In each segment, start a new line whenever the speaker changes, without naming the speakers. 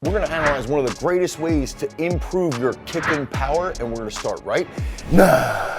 We're going to analyze one of the greatest ways to improve your kicking power, and we're going to start right now.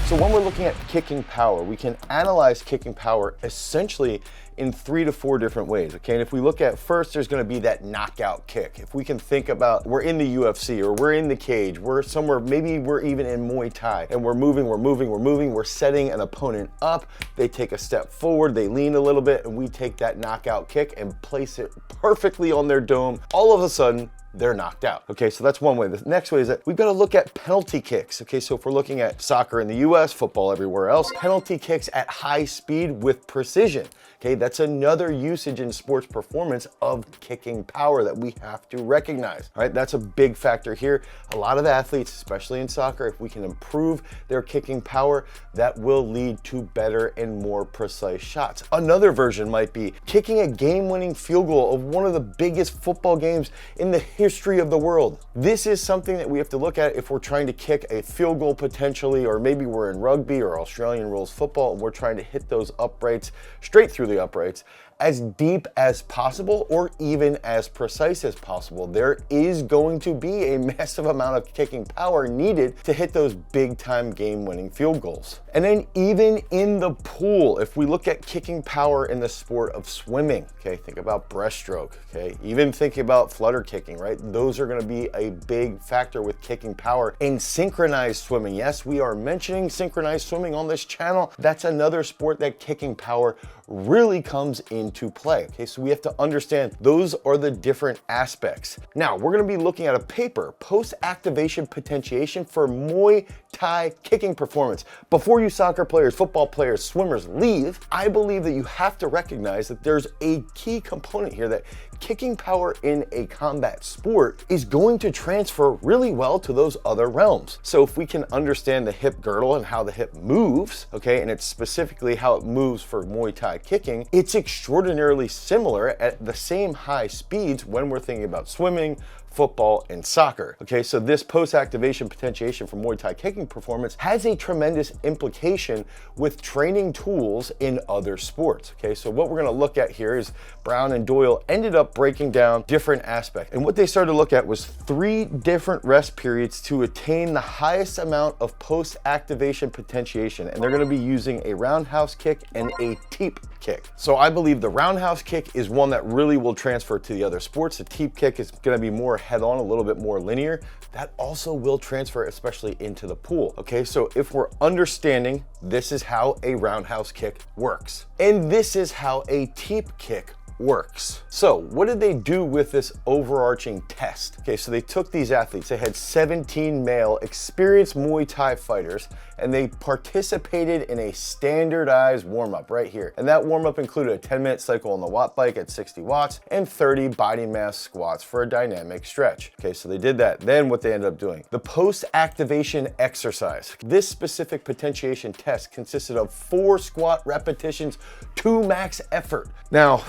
So when we're looking at kicking power, we can analyze kicking power essentially in 3 to 4 different ways, okay? And if we look at first, there's gonna be that knockout kick. If we can think about, we're in the UFC or we're in the cage, we're somewhere, maybe we're even in Muay Thai, and we're moving, we're setting an opponent up, they take a step forward, they lean a little bit, and we take that knockout kick and place it perfectly on their dome. All of a sudden, they're knocked out. Okay, so that's one way. The next way is that we've got to look at penalty kicks. Okay, so if we're looking at soccer in the US, football everywhere else, penalty kicks at high speed with precision. Okay, that's another usage in sports performance of kicking power that we have to recognize. All right, that's a big factor here. A lot of athletes, especially in soccer, if we can improve their kicking power, that will lead to better and more precise shots. Another version might be kicking a game-winning field goal of one of the biggest football games in the history of the world. This is something that we have to look at if we're trying to kick a field goal potentially, or maybe we're in rugby or Australian rules football and we're trying to hit those uprights straight through the uprights as deep as possible or even as precise as possible. There is going to be a massive amount of kicking power needed to hit those big time game winning field goals. And then even in the pool, if we look at kicking power in the sport of swimming, okay, think about breaststroke, okay, even think about flutter kicking, right? Those are gonna be a big factor with kicking power. In synchronized swimming, yes, we are mentioning synchronized swimming on this channel. That's another sport that kicking power really comes into play. Okay, so we have to understand those are the different aspects. Now, we're gonna be looking at a paper, post-activation potentiation for Muay Thai kicking performance. Before you soccer players, football players, swimmers leave, I believe that you have to recognize that there's a key component here that kicking power in a combat sport is going to transfer really well to those other realms. So if we can understand the hip girdle and how the hip moves, okay, and it's specifically how it moves for Muay Thai kicking, it's extraordinarily similar at the same high speeds when we're thinking about swimming, football, and soccer. Okay, so this post-activation potentiation for Muay Thai kicking performance has a tremendous implication with training tools in other sports. Okay, so what we're gonna look at here is Brown and Doyle ended up breaking down different aspects. And what they started to look at was 3 different rest periods to attain the highest amount of post-activation potentiation. And they're gonna be using a roundhouse kick and a teep kick. So I believe the roundhouse kick is one that really will transfer to the other sports. The teep kick is gonna be more head-on, a little bit more linear. That also will transfer, especially into the pool. Okay, so if we're understanding this is how a roundhouse kick works, and this is how a teep kick works. So what did they do with this overarching test? Okay, so they took these athletes, they had 17 male experienced Muay Thai fighters, and they participated in a standardized warm-up right here. And that warm-up included a 10-minute cycle on the watt bike at 60 watts and 30 body mass squats for a dynamic stretch. Okay, so they did that. Then what they ended up doing, the post-activation exercise. This specific potentiation test consisted of 4 squat repetitions to max effort. Now,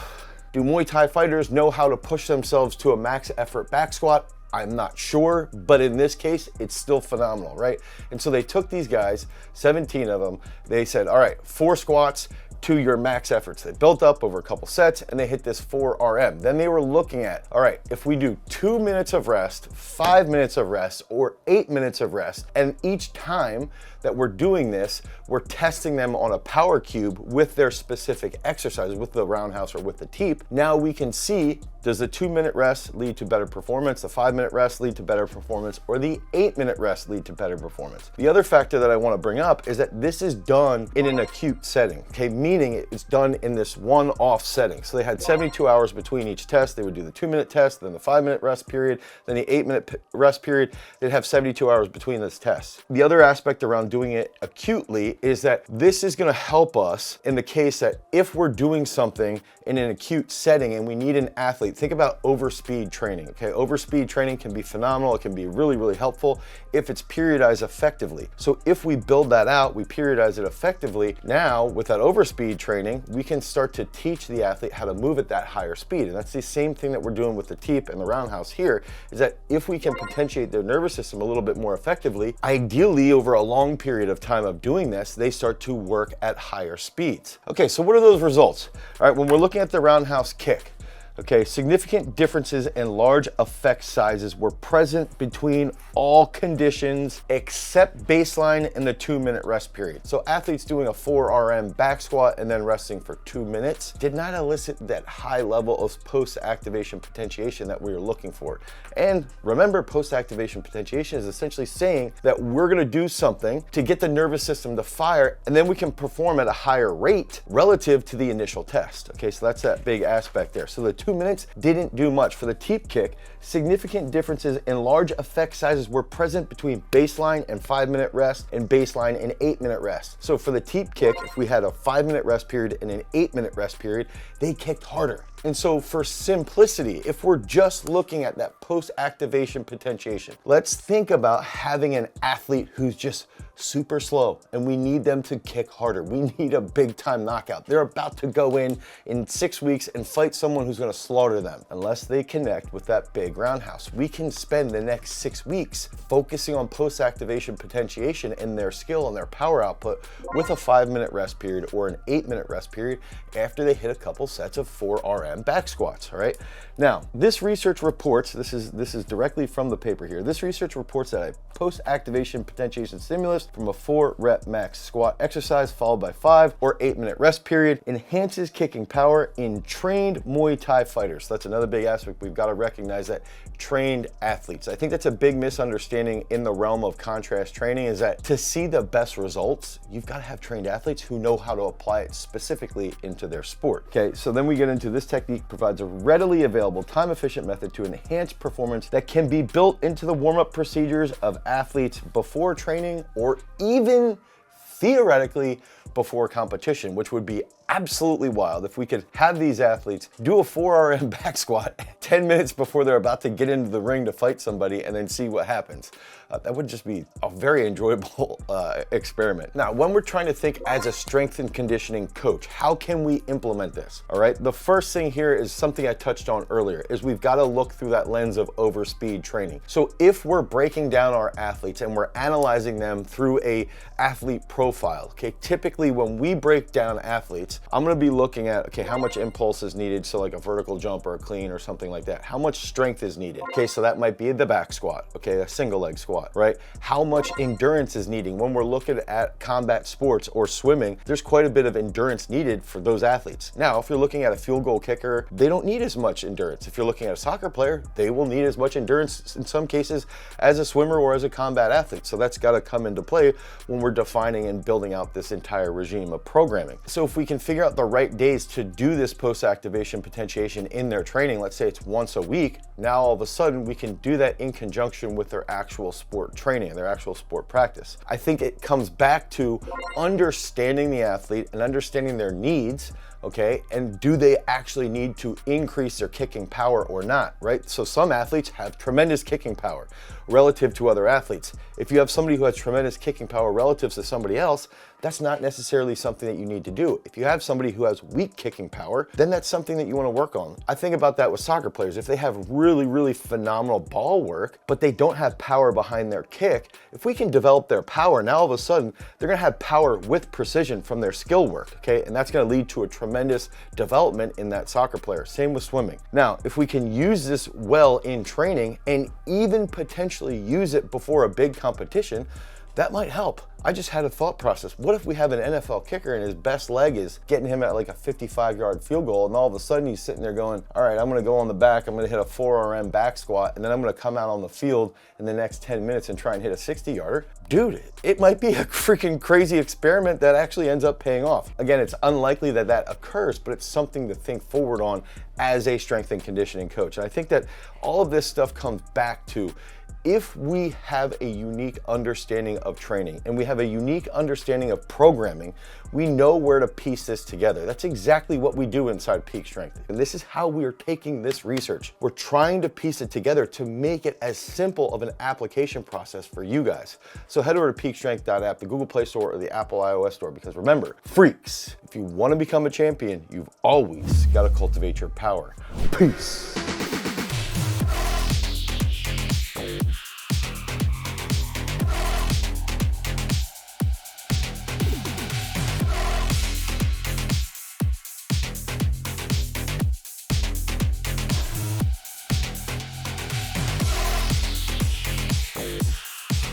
do Muay Thai fighters know how to push themselves to a max effort back squat? I'm not sure, but in this case, it's still phenomenal, right? And so they took these guys, 17 of them, they said, all right, 4 squats to your max efforts. They built up over a couple sets and they hit this 4 RM. Then they were looking at, all right, if we do 2 minutes of rest, 5 minutes of rest, or 8 minutes of rest, and each time that we're doing this, we're testing them on a power cube with their specific exercises, with the roundhouse or with the teep. Now we can see, does the 2-minute rest lead to better performance, the 5-minute rest lead to better performance, or the 8-minute rest lead to better performance? The other factor that I want to bring up is that this is done in an acute setting, okay? Meaning it's done in this one-off setting. So they had 72 hours between each test. They would do the 2-minute test, then the 5-minute rest period, then the 8-minute rest period. They'd have 72 hours between those tests. The other aspect around doing it acutely is that this is going to help us in the case that if we're doing something in an acute setting and we need an athlete, think about overspeed training, okay? Overspeed training can be phenomenal. It can be really, really helpful if it's periodized effectively. So if we build that out, we periodize it effectively, now with that overspeed speed training, we can start to teach the athlete how to move at that higher speed. And that's the same thing that we're doing with the teep and the roundhouse here, is that if we can potentiate their nervous system a little bit more effectively, ideally over a long period of time of doing this, they start to work at higher speeds. Okay, so what are those results? All right, when we're looking at the roundhouse kick, okay, significant differences in large effect sizes were present between all conditions except baseline and the 2-minute rest period. So athletes doing a 4 RM back squat and then resting for 2 minutes did not elicit that high level of post-activation potentiation that we were looking for. And remember, post-activation potentiation is essentially saying that we're gonna do something to get the nervous system to fire, and then we can perform at a higher rate relative to the initial test. Okay, so that's that big aspect there. So the 2 minutes didn't do much. For the teep kick, significant differences in large effect sizes were present between baseline and 5-minute rest and baseline and 8-minute rest. So for the teep kick, if we had a 5-minute rest period and an 8-minute rest period, they kicked harder. And so for simplicity, if we're just looking at that post-activation potentiation, let's think about having an athlete who's just super slow and we need them to kick harder. We need a big time knockout. They're about to go in 6 weeks and fight someone who's gonna slaughter them. Unless they connect with that big roundhouse, we can spend the next 6 weeks focusing on post-activation potentiation and their skill and their power output with a 5-minute rest period or an 8-minute rest period after they hit a couple sets of 4 RM back squats. All right. Now, this research reports, this is directly from the paper here. This research reports that a post-activation potentiation stimulus from a 4-rep max squat exercise followed by 5 or 8-minute rest period enhances kicking power in trained Muay Thai fighters. So that's another big aspect. We've got to recognize that trained athletes. I think that's a big misunderstanding in the realm of contrast training, is that to see the best results, you've got to have trained athletes who know how to apply it specifically into their sport. Okay, so then we get into this technique provides a readily available, time-efficient method to enhance performance that can be built into the warm-up procedures of athletes before training or even theoretically before competition, which would be absolutely wild if we could have these athletes do a 4 RM back squat 10 minutes before they're about to get into the ring to fight somebody and then see what happens. That would just be a very enjoyable experiment. Now, when we're trying to think as a strength and conditioning coach, how can we implement this? All right, the first thing here is something I touched on earlier, is we've got to look through that lens of overspeed training. So if we're breaking down our athletes and we're analyzing them through a athlete profile, okay, typically when we break down athletes, I'm gonna be looking at, okay, how much impulse is needed, so like a vertical jump or a clean or something like that. How much strength is needed? Okay, so that might be the back squat, okay, a single leg squat, right? How much endurance is needed? When we're looking at combat sports or swimming, there's quite a bit of endurance needed for those athletes. Now, if you're looking at a field goal kicker, they don't need as much endurance. If you're looking at a soccer player, they will need as much endurance in some cases as a swimmer or as a combat athlete. So that's gotta come into play when we're defining and building out this entire regime of programming. So if we can figure out the right days to do this post-activation potentiation in their training, let's say it's once a week, now all of a sudden we can do that in conjunction with their actual sport training, their actual sport practice. I think it comes back to understanding the athlete and understanding their needs, okay, and do they actually need to increase their kicking power or not, right? So some athletes have tremendous kicking power relative to other athletes. If you have somebody who has tremendous kicking power relative to somebody else, that's not necessarily something that you need to do. If you have somebody who has weak kicking power, then that's something that you want to work on. I think about that with soccer players. If they have really, really phenomenal ball work, but they don't have power behind their kick, if we can develop their power, now all of a sudden, they're going to have power with precision from their skill work, okay? And that's going to lead to a tremendous development in that soccer player. Same with swimming. Now, if we can use this well in training and even potentially use it before a big competition, that might help. I just had a thought process. What if we have an NFL kicker and his best leg is getting him at like a 55-yard field goal, and all of a sudden he's sitting there going, all right, I'm gonna go on the back, I'm gonna hit a 4 RM back squat, and then I'm gonna come out on the field in the next 10 minutes and try and hit a 60-yarder. Dude, it might be a freaking crazy experiment that actually ends up paying off. Again, it's unlikely that that occurs, but it's something to think forward on as a strength and conditioning coach. And I think that all of this stuff comes back to, If we have a unique understanding of training and we have a unique understanding of programming, we know where to piece this together. That's exactly what we do inside Peak Strength. And this is how we are taking this research. We're trying to piece it together to make it as simple of an application process for you guys. So head over to peakstrength.app, the Google Play Store or the Apple iOS Store, because remember, freaks, if you want to become a champion, you've always got to cultivate your power. Peace.